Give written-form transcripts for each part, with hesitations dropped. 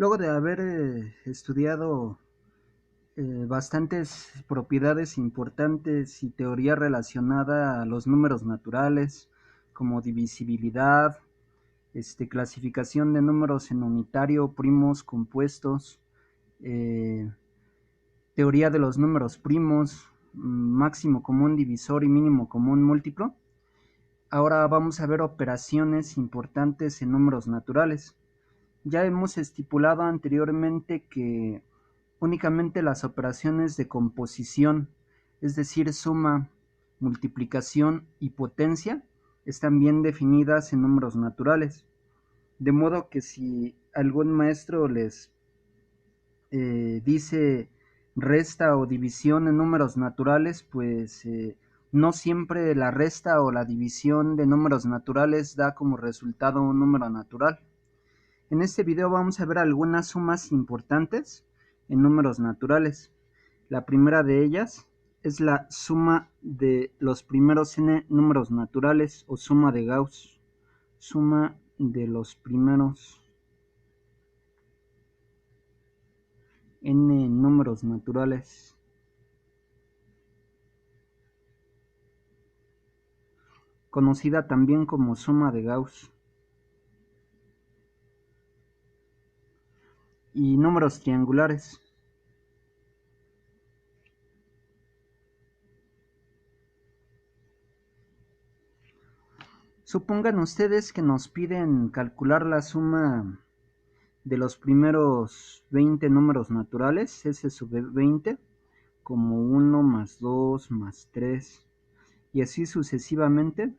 Luego de haber estudiado bastantes propiedades importantes y teoría relacionada a los números naturales, como divisibilidad, clasificación de números en unitario, primos, compuestos, eh, teoría de los números primos, máximo común divisor y mínimo común múltiplo. Ahora vamos a ver operaciones importantes en números naturales. Ya hemos estipulado anteriormente que únicamente las operaciones de composición, es decir, suma, multiplicación y potencia, están bien definidas en números naturales. De modo que si algún maestro les dice resta o división en números naturales, pues no siempre la resta o la división de números naturales da como resultado un número natural. En este video vamos a ver algunas sumas importantes en números naturales. La primera de ellas es la suma de los primeros n números naturales o suma de Gauss. Suma de los primeros n números naturales. Conocida también como suma de Gauss. Y números triangulares. Supongan ustedes que nos piden calcular la suma de los primeros 20 números naturales, S sub 20, como 1 más 2 más 3, y así sucesivamente,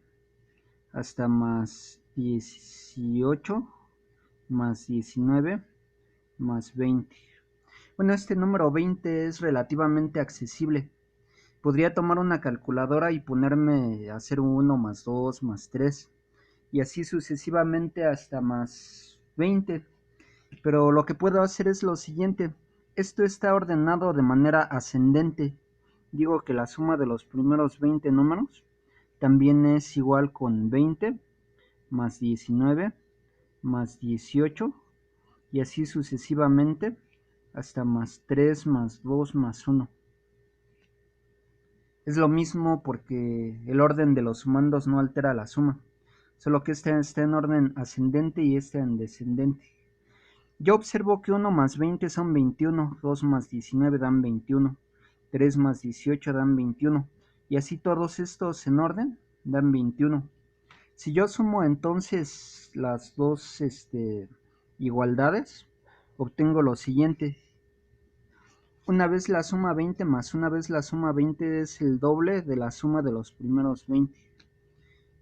hasta más 18 más 19 más 20. Bueno, este número 20 es relativamente accesible. Podría tomar una calculadora y ponerme a hacer 1 más 2 más 3 y así sucesivamente hasta más 20. Pero lo que puedo hacer es lo siguiente. Esto está ordenado de manera ascendente. Digo que la suma de los primeros 20 números también es igual con 20 más 19 más 18 y así sucesivamente hasta más 3 más 2 más 1. Es lo mismo porque el orden de los sumandos no altera la suma, solo que este está en orden ascendente y este en descendente. Yo observo que 1 más 20 son 21, 2 más 19 dan 21, 3 más 18 dan 21, y así todos estos en orden dan 21. Si yo sumo entonces las dos igualdades, obtengo lo siguiente. Una vez la suma 20 más una vez la suma 20 es el doble de la suma de los primeros 20.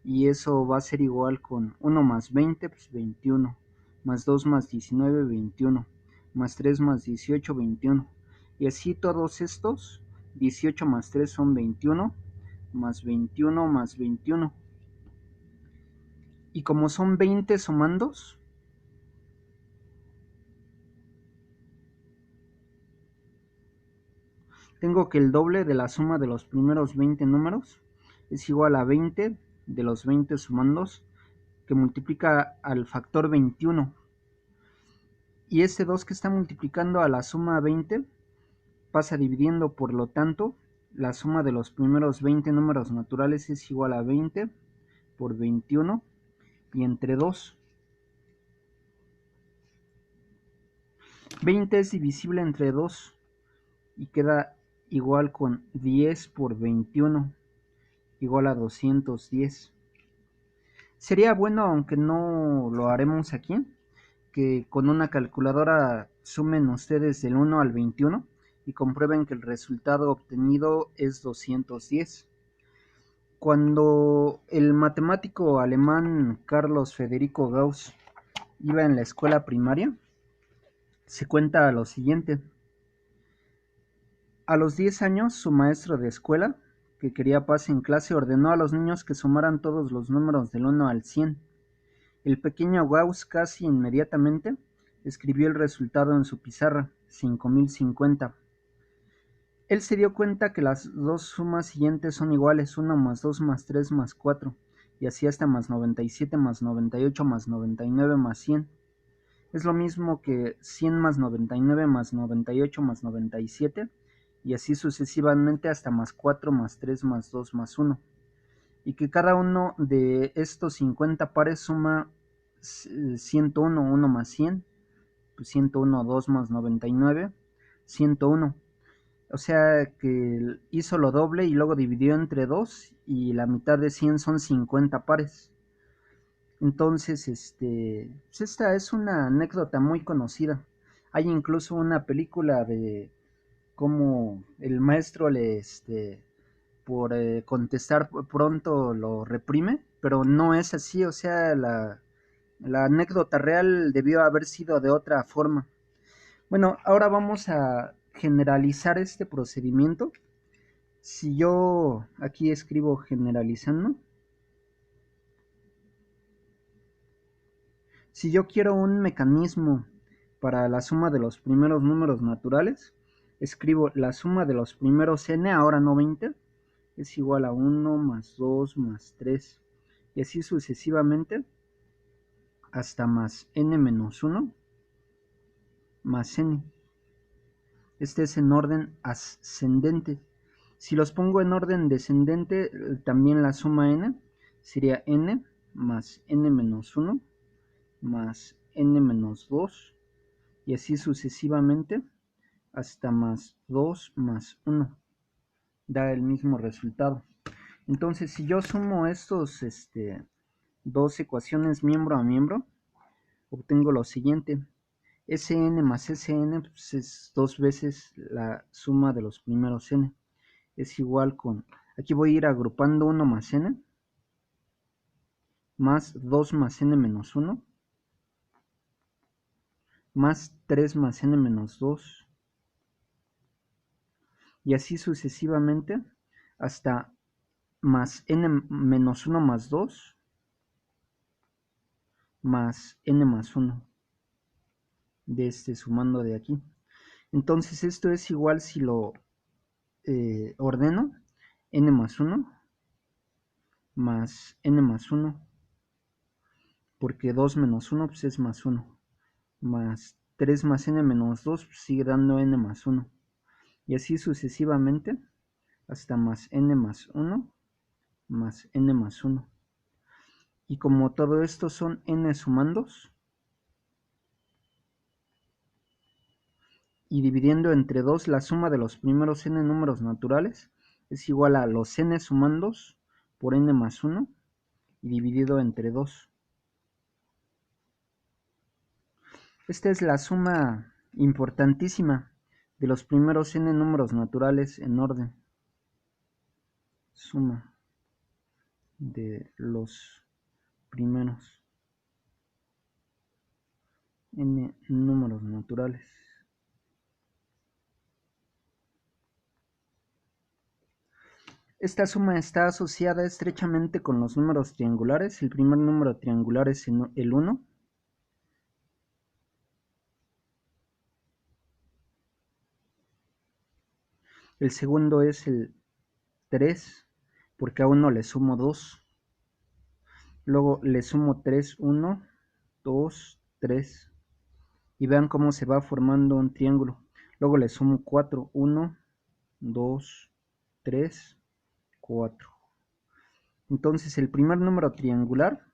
Y eso va a ser igual con 1 más 20, pues 21. Más 2 más 19, 21. Más 3 más 18, 21. Y así todos estos, 18 más 3 son 21. Más 21 más 21. Y como son 20 sumandos, tengo que el doble de la suma de los primeros 20 números es igual a 20 de los 20 sumandos, que multiplica al factor 21. Y este 2 que está multiplicando a la suma 20 pasa dividiendo, por lo tanto, la suma de los primeros 20 números naturales es igual a 20 por 21 y entre 2. 20 es divisible entre 2 y queda igual con 10 por 21 igual a 210. Sería bueno, aunque no lo haremos aquí, que con una calculadora sumen ustedes del 1 al 21 y comprueben que el resultado obtenido es 210. Cuando el matemático alemán Carlos Federico Gauss iba en la escuela primaria, se cuenta lo siguiente. A los 10 años, su maestro de escuela, que quería paz en clase, ordenó a los niños que sumaran todos los números del 1 al 100. El pequeño Gauss casi inmediatamente escribió el resultado en su pizarra, 5050. Él se dio cuenta que las dos sumas siguientes son iguales, 1 más 2 más 3 más 4, y así hasta más 97 más 98 más 99 más 100. Es lo mismo que 100 más 99 más 98 más 97 y así sucesivamente hasta más 4 más 3 más 2 más 1. Y que cada uno de estos 50 pares suma 101, 1 más 100, pues 101, 2 más 99, 101. O sea que hizo lo doble y luego dividió entre 2 y la mitad de 100 son 50 pares. Entonces, pues esta es una anécdota muy conocida. Hay incluso una película de cómo el maestro por contestar pronto lo reprime, pero no es así, o sea, la anécdota real debió haber sido de otra forma. Bueno, ahora vamos a generalizar este procedimiento. Si yo aquí escribo generalizando, si yo quiero un mecanismo para la suma de los primeros números naturales, escribo la suma de los primeros n, ahora no 20, es igual a 1 más 2 más 3, y así sucesivamente hasta más n menos 1 más n. Este es en orden ascendente. Si los pongo en orden descendente, también la suma n sería n más n menos 1 más n menos 2 y así sucesivamente hasta más 2 más 1. Da el mismo resultado. Entonces, si yo sumo estos dos ecuaciones miembro a miembro, obtengo lo siguiente. Sn más Sn pues, es 2 veces la suma de los primeros n. Es igual con, aquí voy a ir agrupando 1 más n, más 2 más n menos 1, más 3 más n menos 2, y así sucesivamente hasta más n menos 1 más 2, más n más 1, de sumando de aquí. Entonces esto es igual si lo ordeno, n más 1, más n más 1, porque 2 menos 1 pues es más 1, más 3 más n menos 2 pues sigue dando n más 1, y así sucesivamente hasta más n más 1, más n más 1. Y como todo esto son n sumandos, y dividiendo entre 2 la suma de los primeros n números naturales es igual a los n sumandos por n más 1 y dividido entre 2. Esta es la suma importantísima de los primeros n números naturales en orden. Suma de los primeros n números naturales. Esta suma está asociada estrechamente con los números triangulares. El primer número triangular es el 1. El segundo es el 3, porque a 1 le sumo 2. Luego le sumo 3, 1, 2, 3. Y vean cómo se va formando un triángulo. Luego le sumo 4, 1, 2, 3, 4. Entonces el primer número triangular,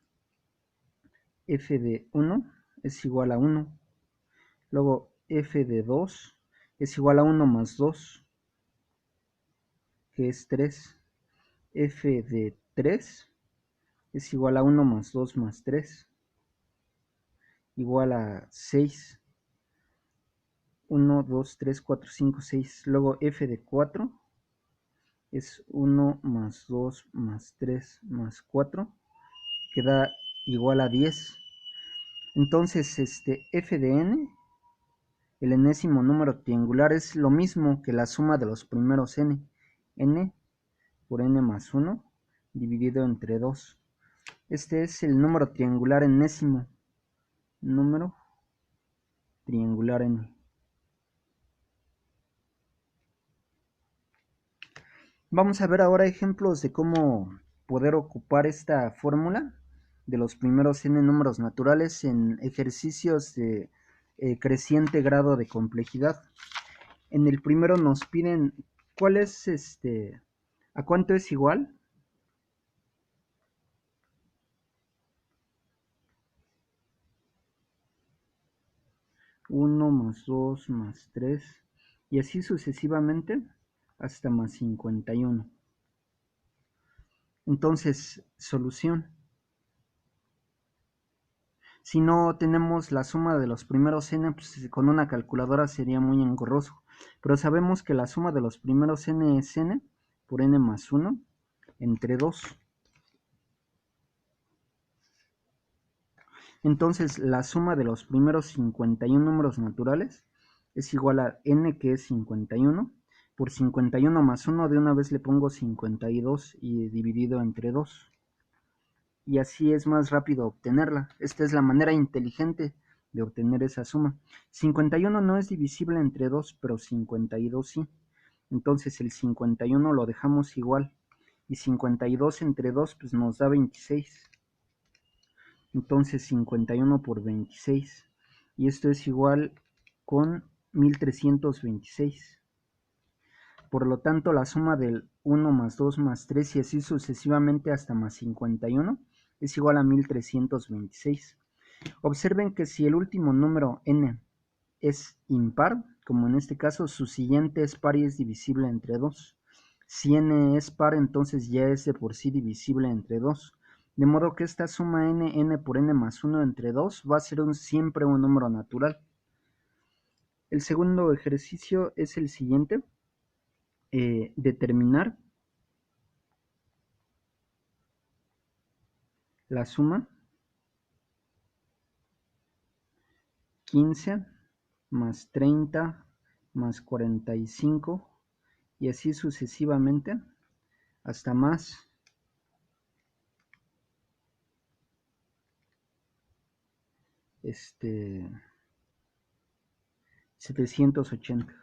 f de 1, es igual a 1. Luego f de 2 es igual a 1 más 2, que es 3. F de 3 es igual a 1 más 2 más 3, igual a 6. 1, 2, 3, 4, 5, 6. Luego f de 4 es 1 más 2 más 3 más 4, que da igual a 10. Entonces, f de n, el enésimo número triangular, es lo mismo que la suma de los primeros n. N por n más 1 dividido entre 2. Este es el número triangular enésimo. Número triangular n. Vamos a ver ahora ejemplos de cómo poder ocupar esta fórmula de los primeros n números naturales en ejercicios de creciente grado de complejidad. En el primero nos piden cuál es a cuánto es igual. Uno más 2 más 3 y así sucesivamente hasta más 51. Entonces, solución. Si no tenemos la suma de los primeros n, pues con una calculadora sería muy engorroso. Pero sabemos que la suma de los primeros n es n por n más 1 entre 2. Entonces, la suma de los primeros 51 números naturales es igual a n, que es 51. Por 51 más 1, de una vez le pongo 52 y dividido entre 2. Y así es más rápido obtenerla. Esta es la manera inteligente de obtener esa suma. 51 no es divisible entre 2, pero 52 sí. Entonces el 51 lo dejamos igual. Y 52 entre 2 pues nos da 26. Entonces 51 por 26. Y esto es igual con 1326. Por lo tanto, la suma del 1 más 2 más 3 y así sucesivamente hasta más 51 es igual a 1326. Observen que si el último número n es impar, como en este caso, su siguiente es par y es divisible entre 2. Si n es par, entonces ya es de por sí divisible entre 2. De modo que esta suma n por n más 1 entre 2 va a ser siempre un número natural. El segundo ejercicio es el siguiente. Determinar la suma 15 más 30 más 45 y así sucesivamente hasta más 780.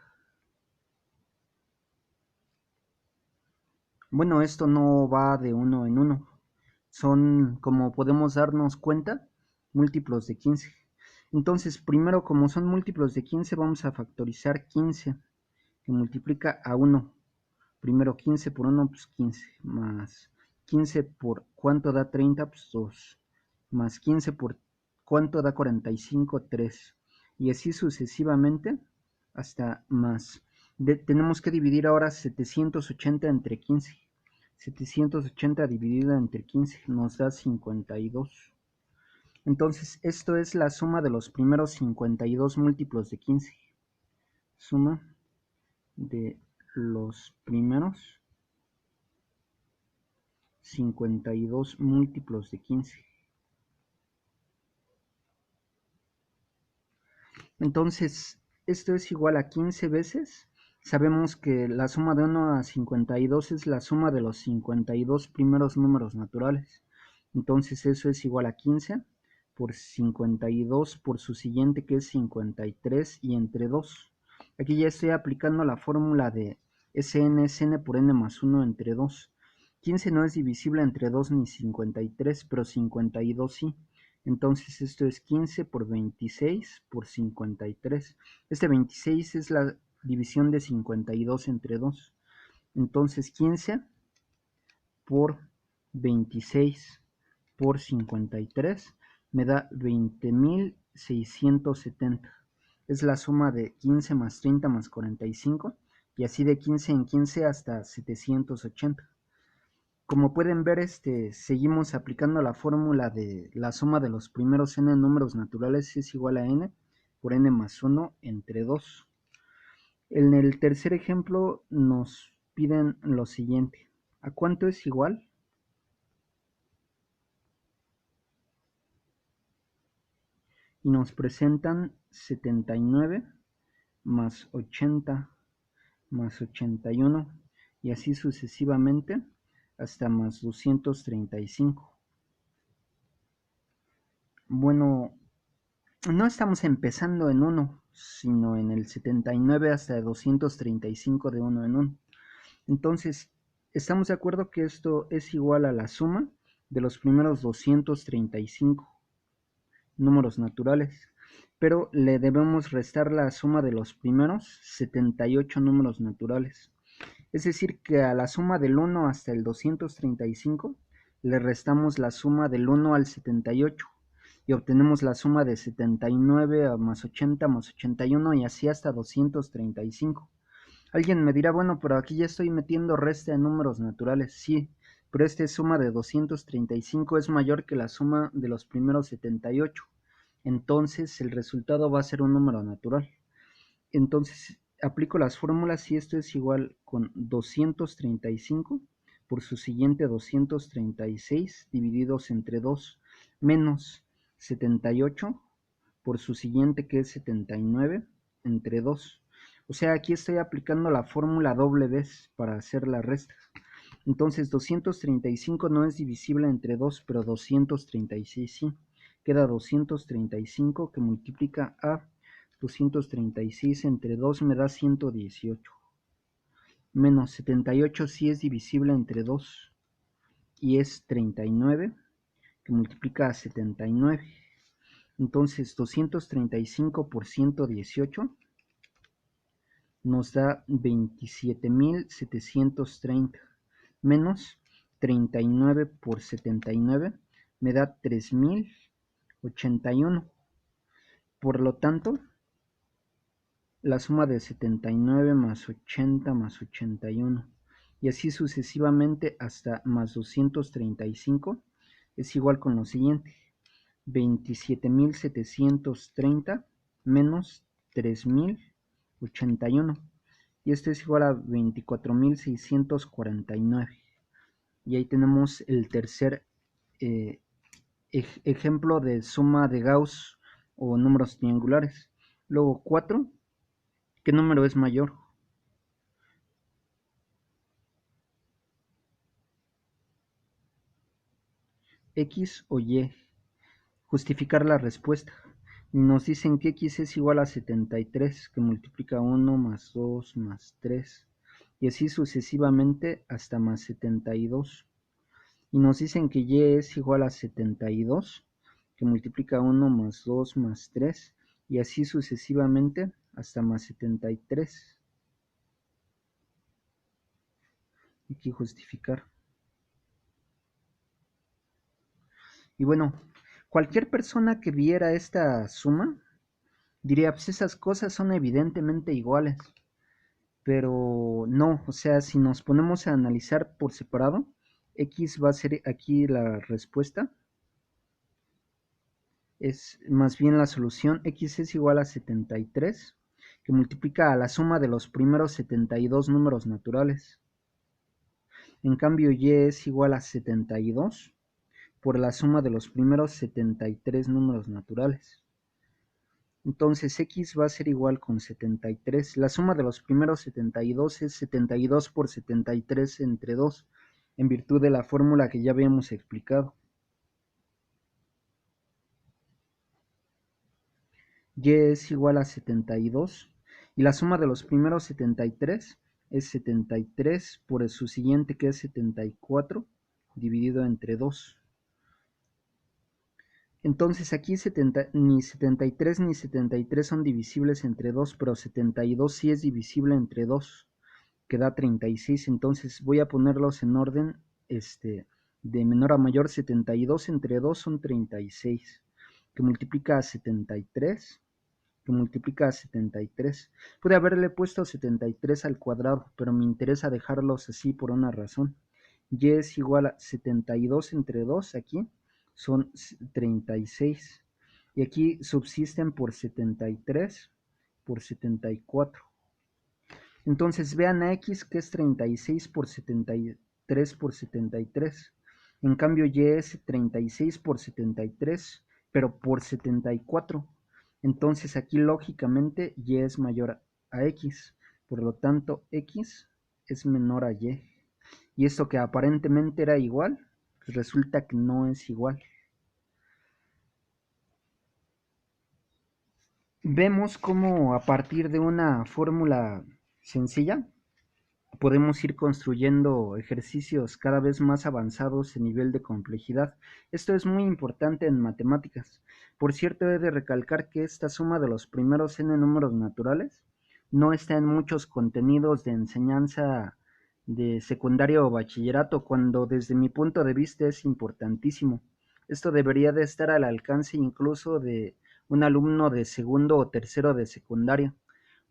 Bueno, esto no va de uno en uno. Son, como podemos darnos cuenta, múltiplos de 15. Entonces, primero, como son múltiplos de 15, vamos a factorizar 15, que multiplica a 1. Primero 15 por 1, pues 15, más 15 por ¿cuánto da 30? Pues 2, más 15 por ¿cuánto da 45? 3. Y así sucesivamente hasta más. Tenemos que dividir ahora 780 entre 15. 780 dividido entre 15 nos da 52. Entonces, esto es la suma de los primeros 52 múltiplos de 15. Suma de los primeros 52 múltiplos de 15. Entonces, esto es igual a 15 veces. Sabemos que la suma de 1 a 52 es la suma de los 52 primeros números naturales. Entonces, eso es igual a 15 por 52 por su siguiente, que es 53, y entre 2. Aquí ya estoy aplicando la fórmula de Sn es n por n más 1 entre 2. 15 no es divisible entre 2 ni 53, pero 52 sí. Entonces esto es 15 por 26 por 53. Este 26 es la división de 52 entre 2. Entonces 15 por 26 por 53 me da 20.670. Es la suma de 15 más 30 más 45 y así de 15 en 15 hasta 780. Como pueden ver, seguimos aplicando la fórmula de la suma de los primeros n números naturales es igual a n por n más 1 entre 2. En el tercer ejemplo nos piden lo siguiente. ¿A cuánto es igual? Y nos presentan 79 más 80 más 81 y así sucesivamente hasta más 235. Bueno, no estamos empezando en 1, sino en el 79 hasta 235 de 1 en 1. Entonces, estamos de acuerdo que esto es igual a la suma de los primeros 235 números naturales, pero le debemos restar la suma de los primeros 78 números naturales. Es decir, que a la suma del 1 hasta el 235 le restamos la suma del 1 al 78 y obtenemos la suma de 79 más 80 más 81 y así hasta 235. Alguien me dirá, bueno, pero aquí ya estoy metiendo resta de números naturales. Sí, pero esta suma de 235 es mayor que la suma de los primeros 78. Entonces el resultado va a ser un número natural. Entonces aplico las fórmulas y esto es igual con 235 por su siguiente 236 divididos entre 2 menos 78 por su siguiente que es 79 entre 2. O sea, aquí estoy aplicando la fórmula doble vez para hacer la resta. Entonces 235 no es divisible entre 2, pero 236 sí. Queda 235 que multiplica a 236 entre 2 me da 118. Menos 78 sí es divisible entre 2 y es 39 que multiplica a 79. Entonces 235 por 118 nos da 27.730 menos 39 por 79 me da 3.081. Por lo tanto, la suma de 79 más 80 más 81 y así sucesivamente hasta más 235 es igual con lo siguiente: 27.730 menos 3.081 y esto es igual a 24.649. Y ahí tenemos el tercer ejemplo de suma de Gauss o números triangulares. Luego 4, ¿qué número es mayor? ¿X o Y? Justificar la respuesta. Nos dicen que X es igual a 73, que multiplica 1 más 2 más 3, y así sucesivamente hasta más 72. Y nos dicen que Y es igual a 72, que multiplica 1 más 2 más 3, y así sucesivamente hasta más 73. Aquí justificar. Y bueno, cualquier persona que viera esta suma diría, pues esas cosas son evidentemente iguales. Pero no, o sea, si nos ponemos a analizar por separado, X va a ser aquí la respuesta. Es más bien la solución. X es igual a 73, que multiplica a la suma de los primeros 72 números naturales. En cambio, Y es igual a 72 por la suma de los primeros 73 números naturales. Entonces X va a ser igual con 73. La suma de los primeros 72 es 72 por 73 entre 2, en virtud de la fórmula que ya habíamos explicado. Y es igual a 72 y la suma de los primeros 73 es 73 por su siguiente que es 74 dividido entre 2. Entonces aquí ni 73 ni 73 son divisibles entre 2, pero 72 sí es divisible entre 2, que da 36. Entonces voy a ponerlos en orden de menor a mayor. 72 entre 2 son 36, que multiplica a 73, que multiplica a 73. Pude haberle puesto 73 al cuadrado, pero me interesa dejarlos así por una razón. Y es igual a 72 entre 2 aquí son 36. Y aquí subsisten por 73 por 74. Entonces vean a X que es 36 por 73 por 73. En cambio Y es 36 por 73, pero por 74. Entonces aquí lógicamente Y es mayor a X. Por lo tanto X es menor a Y. Y esto que aparentemente era igual, pues resulta que no es igual. Vemos cómo a partir de una fórmula sencilla podemos ir construyendo ejercicios cada vez más avanzados en nivel de complejidad. Esto es muy importante en matemáticas. Por cierto, he de recalcar que esta suma de los primeros n números naturales no está en muchos contenidos de enseñanza de secundaria o bachillerato, cuando desde mi punto de vista es importantísimo. Esto debería de estar al alcance incluso de un alumno de segundo o tercero de secundaria,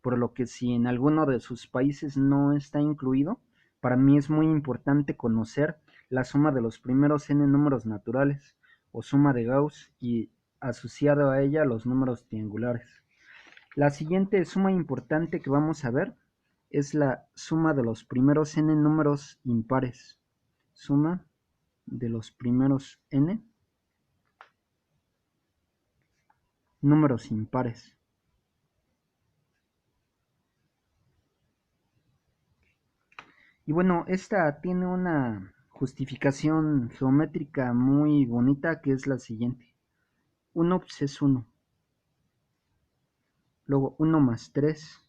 por lo que si en alguno de sus países no está incluido, para mí es muy importante conocer la suma de los primeros n números naturales o suma de Gauss y asociado a ella los números triangulares. La siguiente suma importante que vamos a ver es la suma de los primeros n números impares. Suma de los primeros n números impares. Y bueno, esta tiene una justificación geométrica muy bonita, que es la siguiente. 1 pues es 1. Luego 1 más 3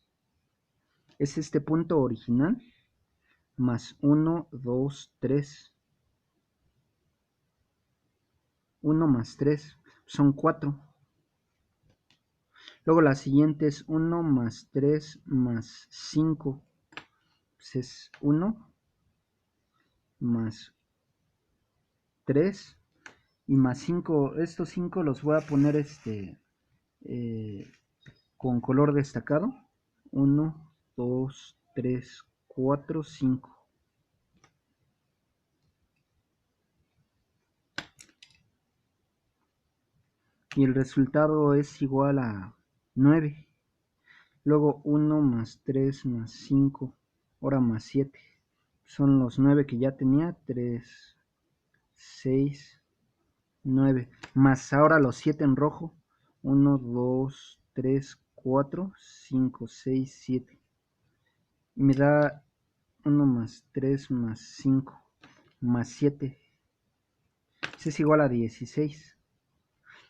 es este punto original, más 1, 2, 3. 1 más 3 son 4. Luego la siguiente es 1 más 3 más 5. Pues es 1 más 3 y más 5. Estos 5 los voy a poner eh, con color destacado. 1, 2, 3, 4, 5. Y el resultado es igual a 9. Luego 1 más 3 más 5, ahora más 7. Son los 9 que ya tenía. 3, 6, 9. Más ahora los 7 en rojo. 1, 2, 3, 4, 5, 6, 7. Y me da 1 más 3 más 5 más 7. Eso es igual a 16.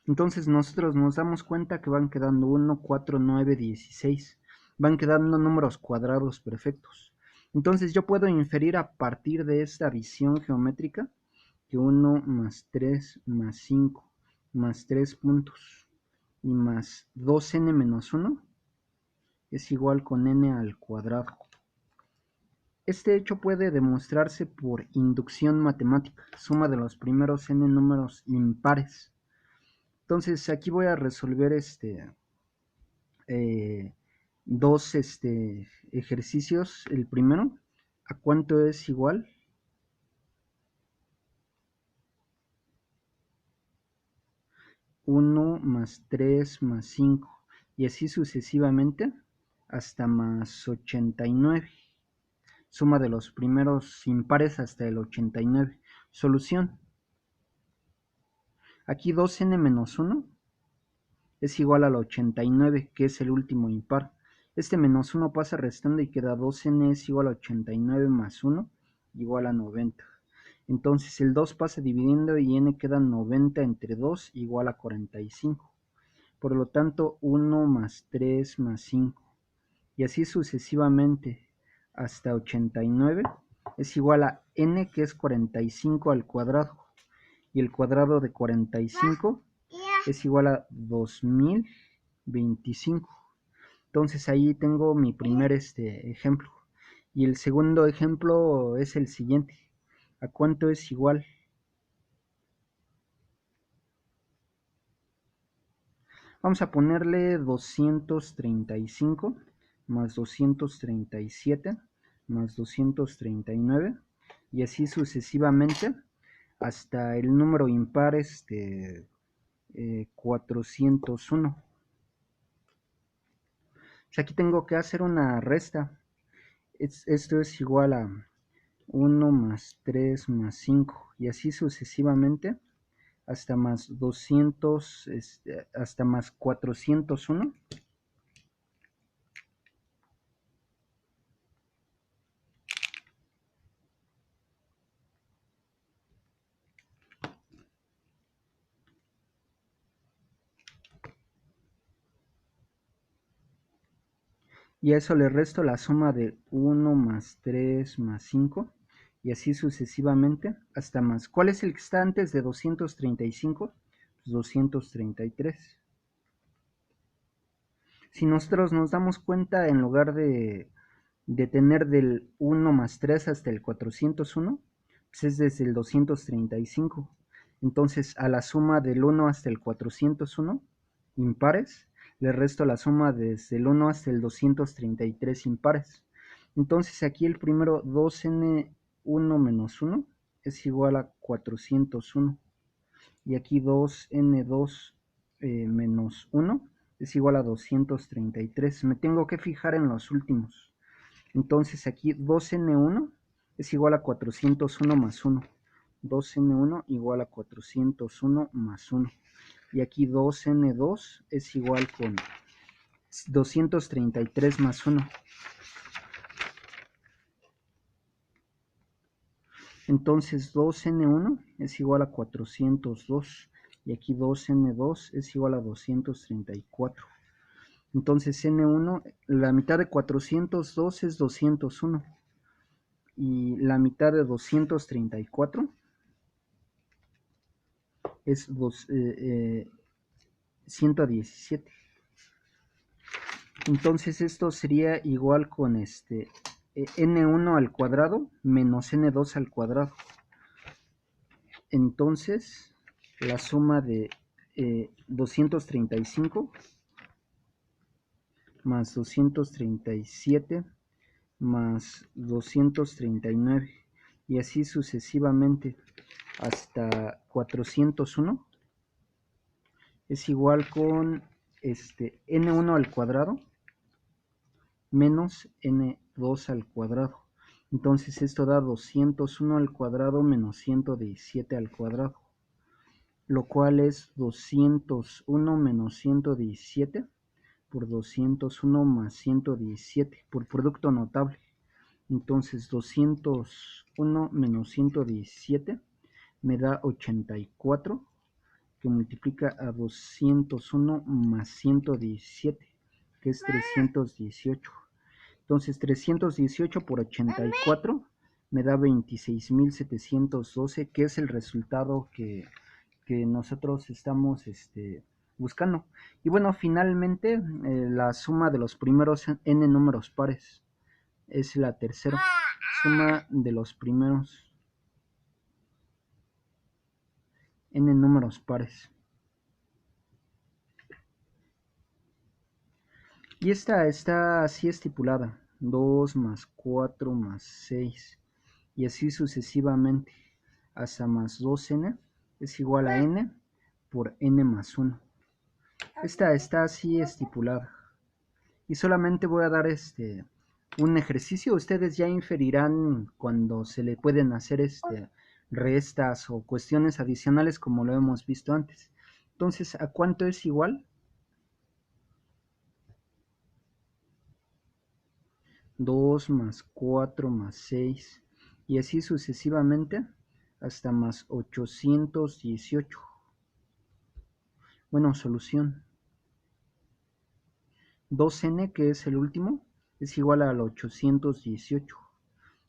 Entonces nosotros nos damos cuenta que van quedando 1, 4, 9, 16. Van quedando números cuadrados perfectos. Entonces yo puedo inferir a partir de esta visión geométrica que 1 más 3 más 5 más 3 puntos y más 2n menos 1 es igual con n al cuadrado. Este hecho puede demostrarse por inducción matemática, suma de los primeros n números impares. Entonces aquí voy a resolver dos ejercicios. El primero, ¿a cuánto es igual? Uno más 3 más 5 y así sucesivamente hasta más 89. Suma de los primeros impares hasta el 89. Solución. Aquí 2n menos 1 es igual al 89, que es el último impar. Este menos 1 pasa restando y queda 2n es igual a 89 más 1 igual a 90. Entonces el 2 pasa dividiendo y n queda 90 entre 2 igual a 45. Por lo tanto 1 más 3 más 5 y así sucesivamente hasta 89 es igual a n, que es 45 al cuadrado, y el cuadrado de 45 es igual a 2025. Entonces ahí tengo mi primer ejemplo. Y el segundo ejemplo es el siguiente. ¿A cuánto es igual? Vamos a ponerle 235 más 237 más 239 y así sucesivamente hasta el número impar 401. Pues aquí tengo que hacer una resta. Esto es igual a 1 más 3 más 5 y así sucesivamente hasta más 200, hasta más 401. Y a eso le resto la suma de 1 más 3 más 5 y así sucesivamente hasta más. ¿Cuál es el que está antes de 235? Pues 233. Si nosotros nos damos cuenta, en lugar de tener del 1 más 3 hasta el 401, pues es desde el 235. Entonces, a la suma del 1 hasta el 401, impares, le resto la suma desde el 1 hasta el 233 impares. Entonces, aquí el primero 2n1 menos 1 es igual a 401. Y aquí 2n2 menos 1 es igual a 233. Me tengo que fijar en los últimos. Entonces aquí 2n1 es igual a 401 más 1. 2n1 igual a 401 más 1. Y aquí 2n2 es igual con 233 más 1. Entonces 2n1 es igual a 402 y aquí 2n2 es igual a 234. Entonces n1, la mitad de 402 es 201 y la mitad de 234 es 117. Entonces esto sería igual con n1 al cuadrado menos n2 al cuadrado. Entonces la suma de 235 más 237 más 239 y así sucesivamente hasta 401 es igual con n1 al cuadrado menos n2 al cuadrado. Entonces esto da 201 al cuadrado menos 117 al cuadrado, lo cual es 201 menos 117 por 201 más 117 por producto notable. Entonces 201 menos 117 me da 84, que multiplica a 201 más 117, que es 318. Entonces 318 por 84 me da 26.712, que es el resultado que nosotros estamos buscando. Y bueno, finalmente la suma de los primeros n números pares es la tercera suma de los primeros n números pares. Y esta está así estipulada: 2 más 4 más 6 y así sucesivamente hasta más 2n es igual a n por n más 1. Esta está así estipulada. Y solamente voy a dar un ejercicio. Ustedes ya inferirán cuando se le pueden hacer restas o cuestiones adicionales como lo hemos visto antes. Entonces, ¿a cuánto es igual? 2 más 4 más 6 y así sucesivamente hasta más 818. Bueno, solución. 2n, que es el último, es igual al 818.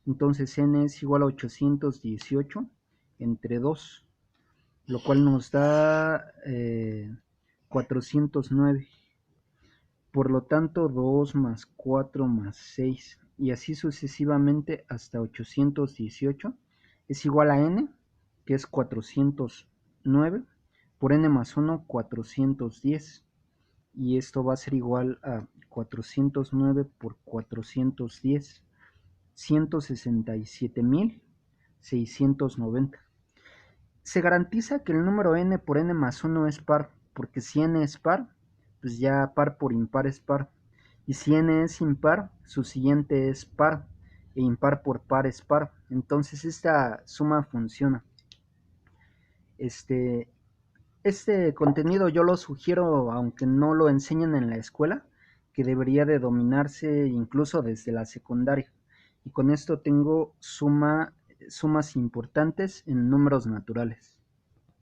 Entonces n es igual a 818 entre 2, lo cual nos da 409. Por lo tanto, 2 más 4 más 6 y así sucesivamente hasta 818 es igual a n, que es 409, por n más 1, 410. Y esto va a ser igual a 409 por 410, 167.690. Se garantiza que el número n por n más 1 es par, porque si n es par, pues ya par por impar es par. Y si n es impar, su siguiente es par, e impar por par es par. Entonces esta suma funciona. Este contenido yo lo sugiero, aunque no lo enseñen en la escuela, que debería de dominarse incluso desde la secundaria. Y con esto tengo sumas importantes en números naturales.